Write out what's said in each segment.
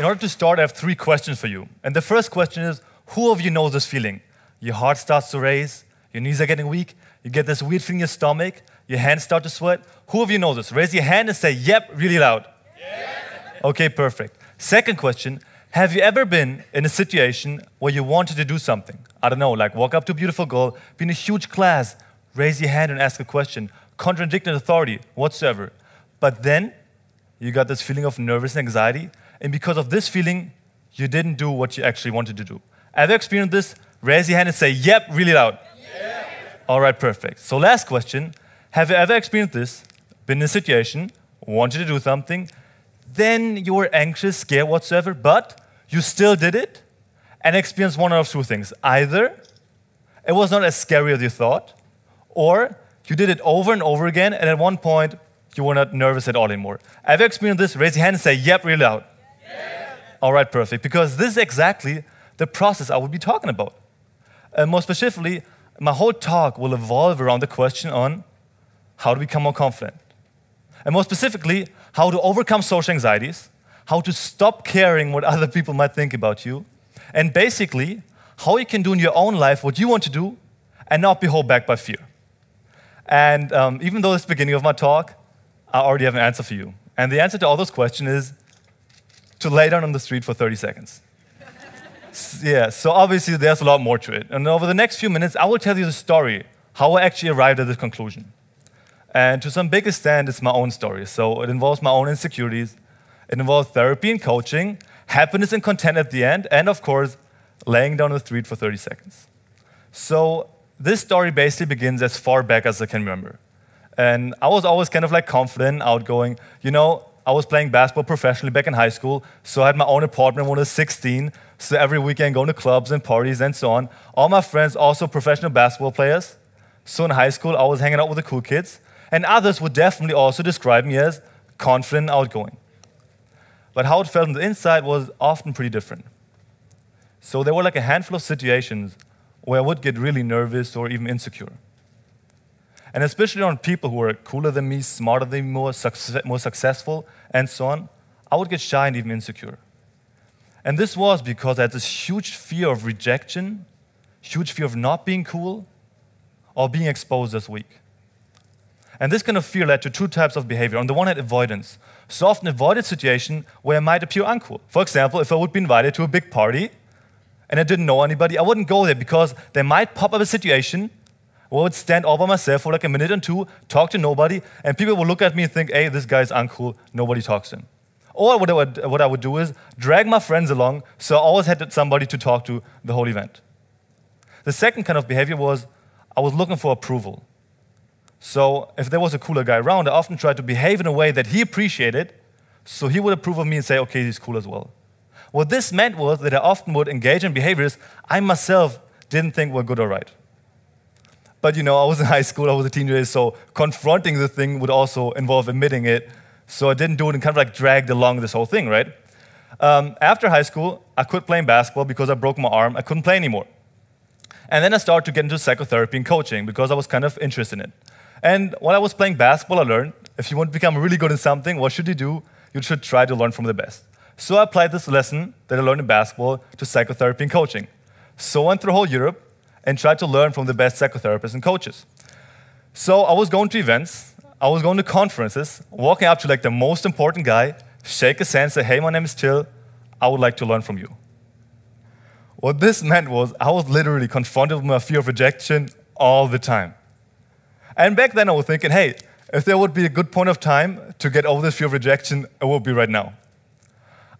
order to start, I have 3 questions for you. And the first question is, who of you knows this feeling? Your heart starts to race, your knees are getting weak, you get this weird feeling in your stomach, your hands start to sweat. Who of you knows this? Raise your hand and say, yep, really loud. Yeah. Okay, perfect. Second question, have you ever been in a situation where you wanted to do something? I don't know, like walk up to a beautiful girl, be in a huge class, raise your hand and ask a question, contradict an authority whatsoever. But then you got this feeling of nervous anxiety, and because of this feeling, you didn't do what you actually wanted to do. Have you experienced this? Raise your hand and say, yep, really loud. Yeah. All right, perfect. So last question, have you ever experienced this, been in a situation, wanted to do something, then you were anxious, scared whatsoever, but you still did it and experienced one of 2 things. Either it was not as scary as you thought, or you did it over and over again, and at one point, you were not nervous at all anymore. Have you experienced this? Raise your hand and say, yep, really loud. Yeah. All right, perfect. Because this is exactly the process I will be talking about. More specifically, my whole talk will evolve around the question on how to become more confident. And more specifically, how to overcome social anxieties, how to stop caring what other people might think about you, and basically, how you can do in your own life what you want to do and not be held back by fear. And even though it's the beginning of my talk, I already have an answer for you. And the answer to all those questions is to lay down on the street for 30 seconds. Yeah, so obviously there's a lot more to it. And over the next few minutes, I will tell you the story, how I actually arrived at this conclusion. And to some big extent, it's my own story. So it involves my own insecurities. It involves therapy and coaching, happiness and content at the end, and of course, laying down on the street for 30 seconds. So this story basically begins as far back as I can remember. And I was always kind of like confident, outgoing. You know, I was playing basketball professionally back in high school, so I had my own apartment when I was 16, so every weekend going to clubs and parties and so on. All my friends also professional basketball players. So in high school, I was hanging out with the cool kids, and others would definitely also describe me as confident and outgoing. But how it felt on the inside was often pretty different. So there were like a handful of situations where I would get really nervous or even insecure. And especially on people who were cooler than me, smarter than me, more successful, and so on, I would get shy and even insecure. And this was because I had this huge fear of rejection, huge fear of not being cool, or being exposed as weak. And this kind of fear led to 2 types of behavior. On the one hand, avoidance. So often avoided situation where I might appear uncool. For example, if I would be invited to a big party and I didn't know anybody, I wouldn't go there because there might pop up a situation where I would stand all by myself for like a minute or 2, talk to nobody, and people would look at me and think, hey, this guy's uncool, nobody talks to him. Or what I would do is drag my friends along, so I always had somebody to talk to the whole event. The second kind of behavior was I was looking for approval. So if there was a cooler guy around, I often tried to behave in a way that he appreciated, so he would approve of me and say, okay, he's cool as well. What this meant was that I often would engage in behaviors I myself didn't think were good or right. But you know, I was in high school, I was a teenager, so confronting the thing would also involve admitting it, so I didn't do it and kind of like dragged along this whole thing, right? After high school, I quit playing basketball because I broke my arm, I couldn't play anymore. And then I started to get into psychotherapy and coaching because I was kind of interested in it. And while I was playing basketball, I learned, if you want to become really good in something, what should you do? You should try to learn from the best. So I applied this lesson that I learned in basketball to psychotherapy and coaching. So I went through whole Europe and tried to learn from the best psychotherapists and coaches. So I was going to events, I was going to conferences, walking up to like the most important guy, shake his hand, say, hey, my name is Till, I would like to learn from you. What this meant was I was literally confronted with my fear of rejection all the time. And back then I was thinking, hey, if there would be a good point of time to get over this fear of rejection, it would be right now.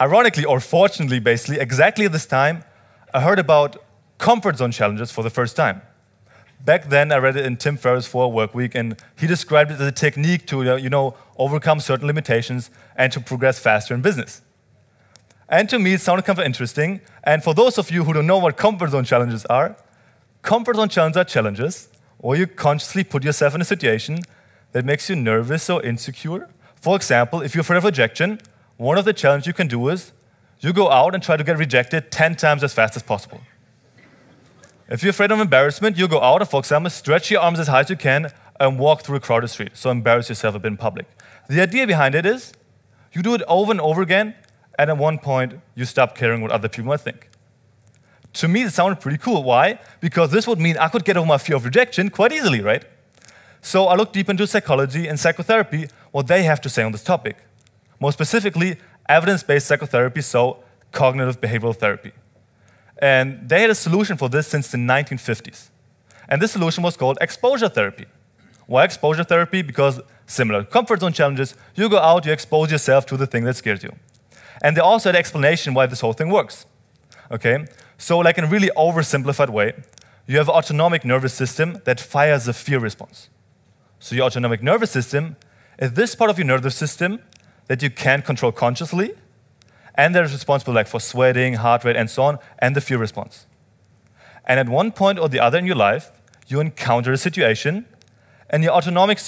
Ironically, or fortunately, basically, exactly at this time, I heard about comfort zone challenges for the first time. Back then, I read it in Tim Ferriss' 4 Work Week, and he described it as a technique to, overcome certain limitations and to progress faster in business. And to me, it sounded kind of interesting. And for those of you who don't know what comfort zone challenges are challenges where you consciously put yourself in a situation that makes you nervous or insecure. For example, if you're afraid of rejection, one of the challenges you can do is you go out and try to get rejected 10 times as fast as possible. If you're afraid of embarrassment, you go out and, for example, stretch your arms as high as you can and walk through a crowded street, so embarrass yourself a bit in public. The idea behind it is you do it over and over again and at one point, you stop caring what other people might think. To me, it sounded pretty cool. Why? Because this would mean I could get over my fear of rejection quite easily, right? So I looked deep into psychology and psychotherapy, what they have to say on this topic. More specifically, evidence-based psychotherapy, so cognitive behavioral therapy. And they had a solution for this since the 1950s. And this solution was called exposure therapy. Why exposure therapy? Because similar to comfort zone challenges, you go out, you expose yourself to the thing that scares you. And they also had an explanation why this whole thing works. Okay? So like in a really oversimplified way, you have an autonomic nervous system that fires a fear response. So your autonomic nervous system is this part of your nervous system that you can't control consciously, and that is responsible like for sweating, heart rate, and so on, and the fear response. And at one point or the other in your life, you encounter a situation, and your autonomic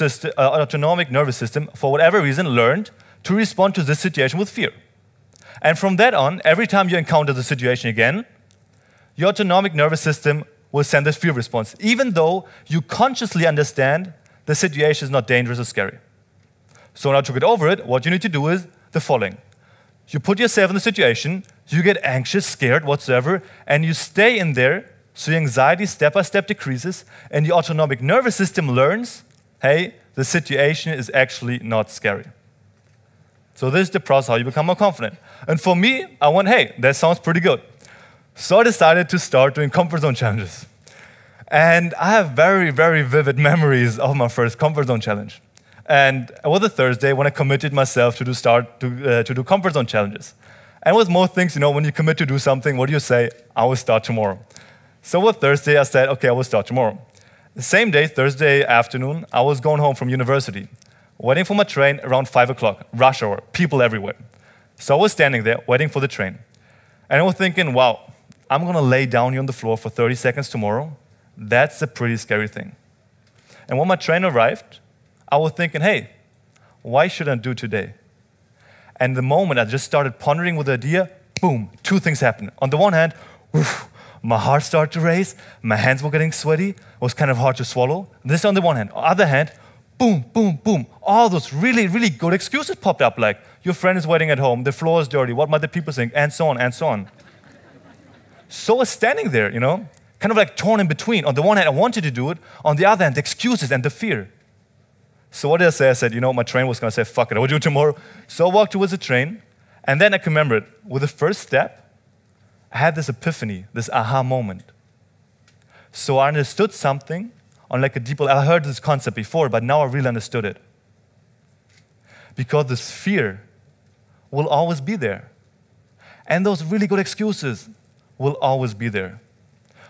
nervous system, for whatever reason, learned to respond to this situation with fear. And from that on, every time you encounter the situation again, your autonomic nervous system will send this fear response, even though you consciously understand the situation is not dangerous or scary. So now to get over it, what you need to do is the following. You put yourself in the situation, you get anxious, scared, whatsoever, and you stay in there, so your anxiety step by step decreases, and your autonomic nervous system learns, hey, the situation is actually not scary. So this is the process how you become more confident. And for me, I went, hey, that sounds pretty good. So I decided to start doing comfort zone challenges. And I have very, very vivid memories of my first comfort zone challenge. And it was a Thursday when I committed myself to do comfort zone challenges. And with most things, when you commit to do something, what do you say? I will start tomorrow. So with Thursday, I said, okay, I will start tomorrow. The same day, Thursday afternoon, I was going home from university, waiting for my train around 5 o'clock, rush hour, people everywhere. So I was standing there, waiting for the train. And I was thinking, wow, I'm going to lay down here on the floor for 30 seconds tomorrow. That's a pretty scary thing. And when my train arrived, I was thinking, hey, why should I do today? And the moment I just started pondering with the idea, boom, two things happened. On the one hand, oof, my heart started to race, my hands were getting sweaty, it was kind of hard to swallow. This on the one hand. On the other hand, boom, boom, boom. All those really, really good excuses popped up, like your friend is waiting at home, the floor is dirty, what might the people think, and so on, and so on. So I was standing there, kind of like torn in between. On the one hand, I wanted to do it. On the other hand, the excuses and the fear. So what did I say? I said, my train was going to say, fuck it, I will do it tomorrow. So I walked towards the train, and then I can remember it. With the first step, I had this epiphany, this aha moment. So I understood something on like a deeper level. I heard this concept before, but now I really understood it. Because this fear will always be there. And those really good excuses will always be there.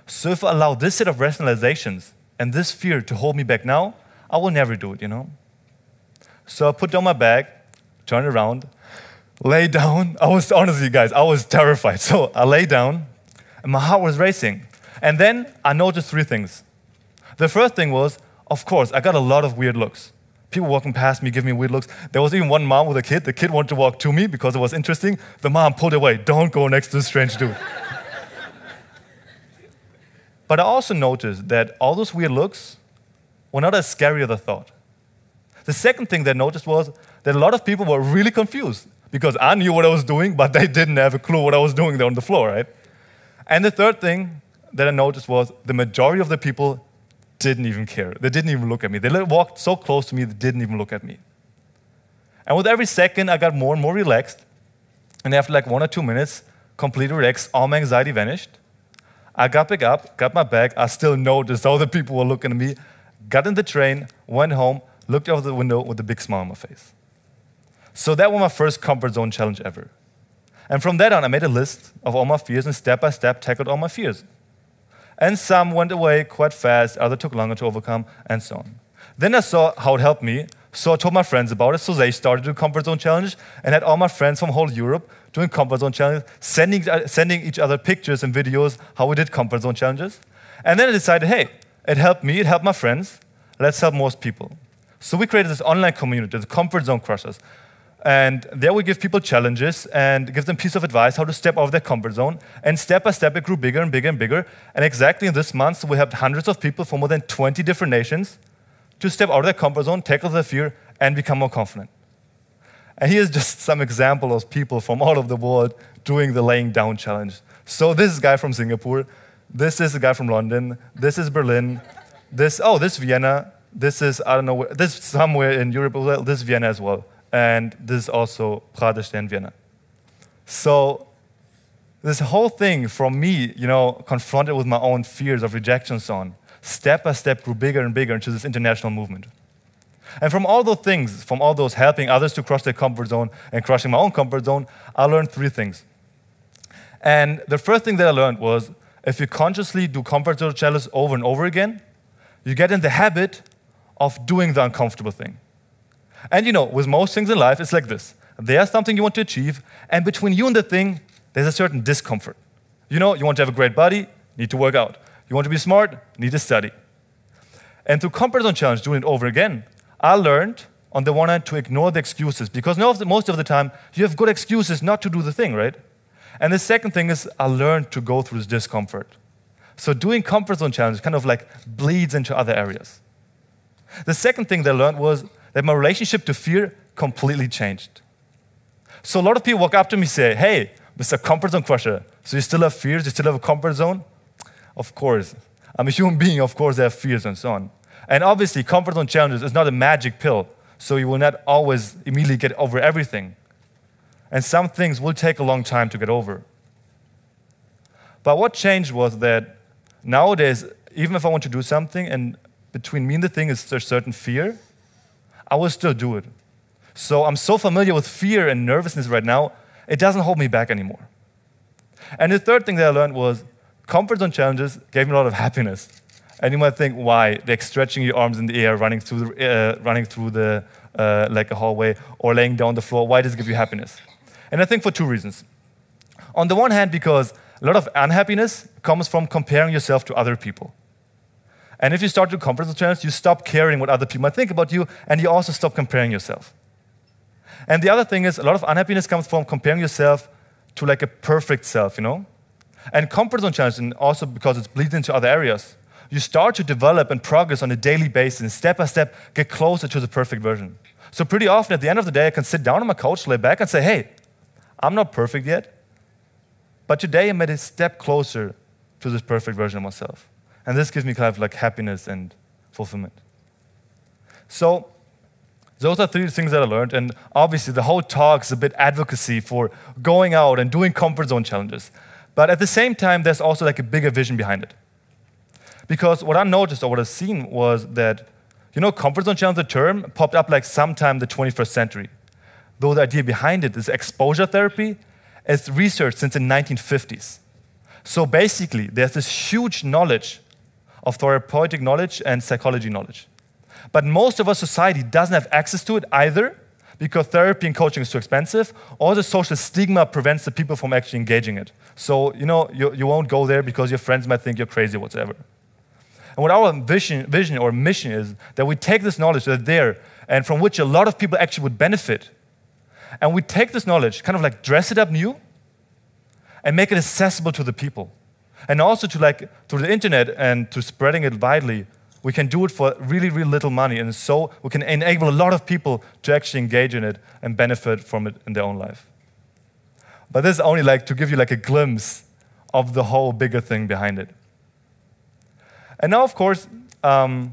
So if I allow this set of rationalizations and this fear to hold me back now, I will never do it, So I put down my bag, turned around, lay down. Honestly, guys, I was terrified. So I lay down, and my heart was racing. And then I noticed three things. The first thing was, of course, I got a lot of weird looks. People walking past me, giving me weird looks. There was even one mom with a kid. The kid wanted to walk to me because it was interesting. The mom pulled away. Don't go next to this strange dude. But I also noticed that all those weird looks were not as scary as I thought. The second thing that I noticed was that a lot of people were really confused because I knew what I was doing, but they didn't have a clue what I was doing there on the floor, right? And the third thing that I noticed was the majority of the people didn't even care. They didn't even look at me. They walked so close to me, they didn't even look at me. And with every second, I got more and more relaxed. And after like 1 or 2 minutes, completely relaxed, all my anxiety vanished. I got back up, got my bag. I still noticed all the people were looking at me. Got in the train, went home, looked out the window with a big smile on my face. So that was my first comfort zone challenge ever. And from that on, I made a list of all my fears and step by step tackled all my fears. And some went away quite fast, others took longer to overcome, and so on. Then I saw how it helped me, so I told my friends about it, so they started to do comfort zone challenge, and had all my friends from whole Europe doing comfort zone challenges, sending each other pictures and videos how we did comfort zone challenges. And then I decided, hey, it helped me, it helped my friends, let's help most people. So we created this online community, the Comfort Zone Crushers. And there we give people challenges and give them piece of advice how to step out of their comfort zone. And step by step, it grew bigger and bigger and bigger. And exactly in this month, we helped hundreds of people from more than 20 different nations to step out of their comfort zone, tackle their fear, and become more confident. And here's just some example of people from all over the world doing the laying down challenge. So this is a guy from Singapore. This is a guy from London. This is Berlin. This is Vienna. This is, I don't know, this is somewhere in Europe. Well, this is Vienna as well. And this is also Pradesh and Vienna. So this whole thing from me, confronted with my own fears of rejection and so on, step by step grew bigger and bigger into this international movement. And from all those things, from all those helping others to crush their comfort zone and crushing my own comfort zone, I learned 3 things. And the first thing that I learned was, if you consciously do comfort zone challenges over and over again, you get in the habit of doing the uncomfortable thing. And with most things in life, it's like this. There's something you want to achieve, and between you and the thing, there's a certain discomfort. You want to have a great body, need to work out. You want to be smart, need to study. And through comfort zone challenge, doing it over again, I learned, on the one hand, to ignore the excuses, because most of the time, you have good excuses not to do the thing, right? And the second thing is, I learned to go through this discomfort. So doing comfort zone challenge kind of like bleeds into other areas. The second thing that I learned was that my relationship to fear completely changed. So a lot of people walk up to me and say, hey, Mr. Comfort Zone Crusher, so you still have fears, you still have a comfort zone? Of course. I'm a human being, of course I have fears and so on. And obviously, comfort zone challenges is not a magic pill, so you will not always immediately get over everything. And some things will take a long time to get over. But what changed was that nowadays, even if I want to do something and between me and the thing is a certain fear, I will still do it. So I'm so familiar with fear and nervousness right now, it doesn't hold me back anymore. And the third thing that I learned was comfort zone challenges gave me a lot of happiness. And you might think, why? Like stretching your arms in the air, running through the like a hallway, or laying down on the floor. Why does it give you happiness? And I think for 2 reasons. On the one hand, because a lot of unhappiness comes from comparing yourself to other people. And if you start to do comfort zone challenges, you stop caring what other people might think about you, and you also stop comparing yourself. And the other thing is, a lot of unhappiness comes from comparing yourself to like a perfect self, And comfort zone challenges, and also because it bleeds into other areas, you start to develop and progress on a daily basis, and step by step, get closer to the perfect version. So pretty often, at the end of the day, I can sit down on my couch, lay back, and say, hey, I'm not perfect yet, but today I made a step closer to this perfect version of myself. And this gives me kind of like happiness and fulfillment. So those are 3 things that I learned, and obviously the whole talk is a bit advocacy for going out and doing comfort zone challenges. But at the same time, there's also like a bigger vision behind it. Because what I noticed or what I've seen was that, comfort zone challenge, the term, popped up like sometime in the 21st century. Though the idea behind it is exposure therapy, it's researched since the 1950s. So basically, there's this huge knowledge of therapeutic knowledge and psychology knowledge. But most of our society doesn't have access to it either, because therapy and coaching is too expensive, or the social stigma prevents the people from actually engaging it. So, you won't go there because your friends might think you're crazy or whatever. And what our vision or mission is, that we take this knowledge that's there, and from which a lot of people actually would benefit, and we take this knowledge, kind of like dress it up new, and make it accessible to the people. And also to through the internet and to spreading it widely, we can do it for really, really little money. And so we can enable a lot of people to actually engage in it and benefit from it in their own life. But this is only to give you a glimpse of the whole bigger thing behind it. And now, of course, I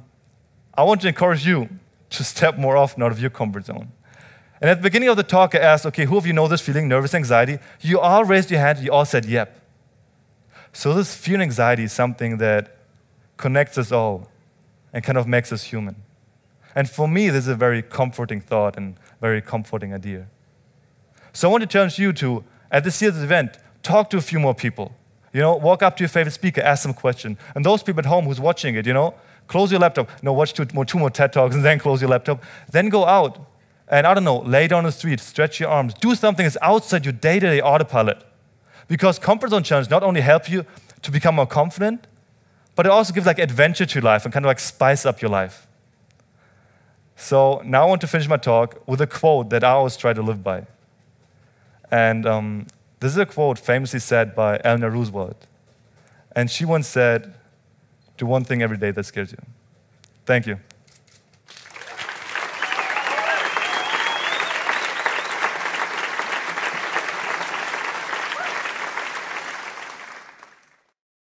want to encourage you to step more often out of your comfort zone. And at the beginning of the talk, I asked, okay, who of you know this feeling, nervous anxiety? You all raised your hand, you all said, yep. So this fear and anxiety is something that connects us all and kind of makes us human. And for me, this is a very comforting thought and very comforting idea. So I want to challenge you to, at this year's event, talk to a few more people. Walk up to your favorite speaker, ask them a question. And those people at home who's watching it, close your laptop. Watch two more TED Talks and then close your laptop. Then go out and, lay down on the street, stretch your arms. Do something that's outside your day-to-day autopilot. Because comfort zone challenges not only help you to become more confident, but it also gives adventure to your life and kind of spice up your life. So now I want to finish my talk with a quote that I always try to live by. And this is a quote famously said by Eleanor Roosevelt. And she once said, do one thing every day that scares you. Thank you.